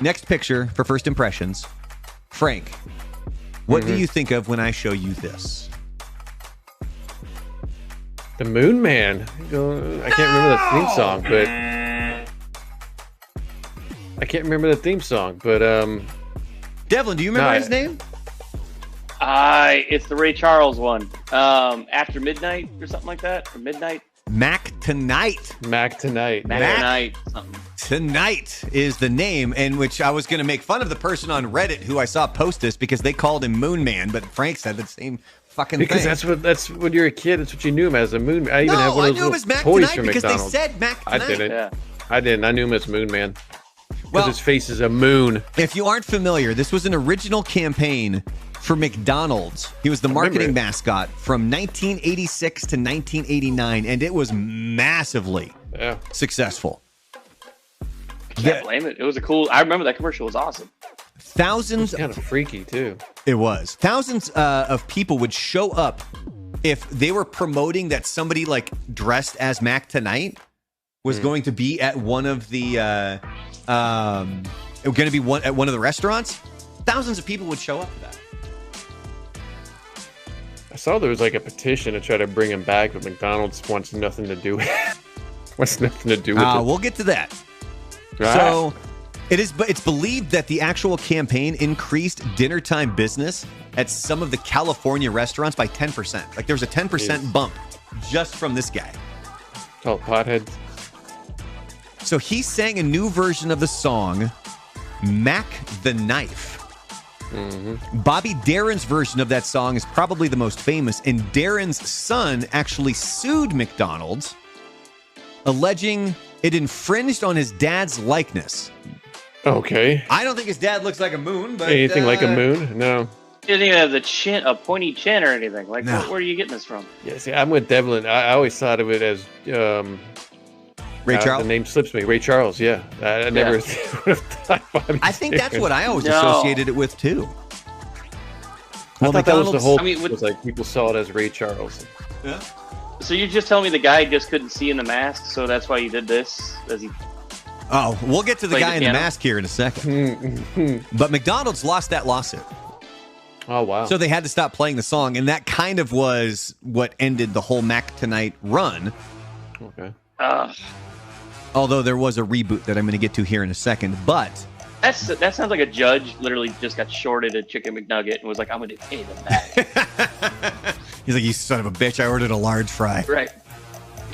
next picture for first impressions. Frank, what do you think of when I show you this? The Moon Man. I can't remember the theme song, but Devlin, do you remember his name? It's the Ray Charles one. After Midnight or something like that, or Midnight. Mac Tonight. Something. Tonight is the name, in which I was going to make fun of the person on Reddit who I saw post this because they called him Moon Man, but Frank said the same fucking because thing. that's when you're a kid. That's what you knew him as, a Moon Man. I even have one I of knew those him as Mac toys Tonight from because McDonald's. they said Mac Tonight. I didn't. Yeah. I didn't. I knew him as Moon Man. Because Well, his face is a moon. if you aren't familiar, this was an original campaign for McDonald's. He was the marketing mascot from 1986 to 1989, and it was massively successful. Can't blame it. It was I remember that commercial was awesome. Thousands, Kind of freaky too. it was. Thousands of people would show up if they were promoting that somebody like dressed as Mac Tonight was going to be at one of the going to be at one of the restaurants. Thousands of people would show up for that. I saw there was like a petition to try to bring him back, but McDonald's wants nothing to do with it. We'll get to that. So it's believed that the actual campaign increased dinner time business at some of the California restaurants by 10%. Like there was a 10% bump just from this guy. Oh, potheads. So he sang a new version of the song, Mac the Knife. Bobby Darin's version of that song is probably the most famous, and Darin's son actually sued McDonald's, alleging it infringed on his dad's likeness. Okay. I don't think his dad looks like a moon, but Anything like a moon? No. He didn't even have a pointy chin or anything. Like, No. where are you getting this from? Yeah, see, I'm with Devlin. I always thought of it as Ray Charles. The name slips me. Ray Charles. Yeah, I never would have thought Bobby I think that's Darin. what I always associated it with too. Well, I thought that was the whole. I mean, it was like people saw it as Ray Charles. Yeah. So you're just telling me the guy just couldn't see in the mask, so that's why he did this? Oh, we'll get to the Played guy the in the piano? mask here in a second. But McDonald's lost that lawsuit. Oh, wow. So they had to stop playing the song, and that kind of was what ended the whole Mac Tonight run. Okay. Although there was a reboot that I'm going to get to here in a second. But That sounds like a judge literally just got shorted a chicken McNugget and was like, I'm going to pay them back. he's like, you son of a bitch, I ordered a large fry. Right.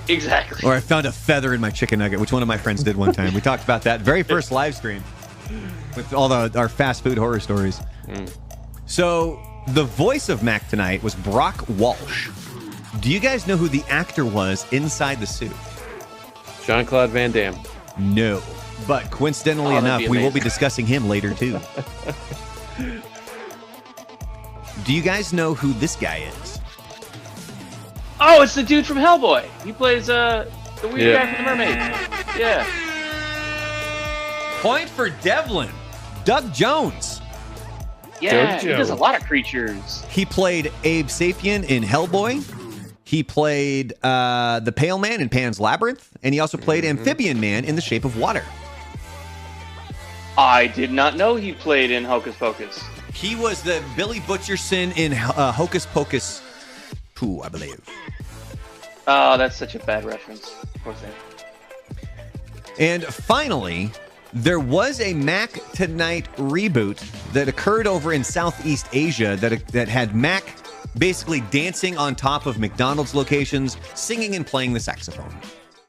Exactly. Or I found a feather in my chicken nugget, which one of my friends did one time. We talked about that very first live stream with all our fast food horror stories. So the voice of Mac Tonight was Brock Walsh. Do you guys know who the actor was inside the suit? Jean-Claude Van Damme. No. But coincidentally enough, we will be discussing him later, too. Do you guys know who this guy is? Oh, it's the dude from Hellboy. He plays the weird guy from the Mermaids. Yeah. Point for Devlin. Doug Jones. Yeah, he Jojo. does a lot of creatures. He played Abe Sapien in Hellboy. He played the Pale Man in Pan's Labyrinth. And he also played Amphibian Man in The Shape of Water. I did not know he played in Hocus Pocus. He was the Billy Butcherson in Hocus Pocus 2, I believe. Oh, that's such a bad reference. Poor thing. And finally, there was a Mac Tonight reboot that occurred over in Southeast Asia that had Mac basically dancing on top of McDonald's locations, singing and playing the saxophone.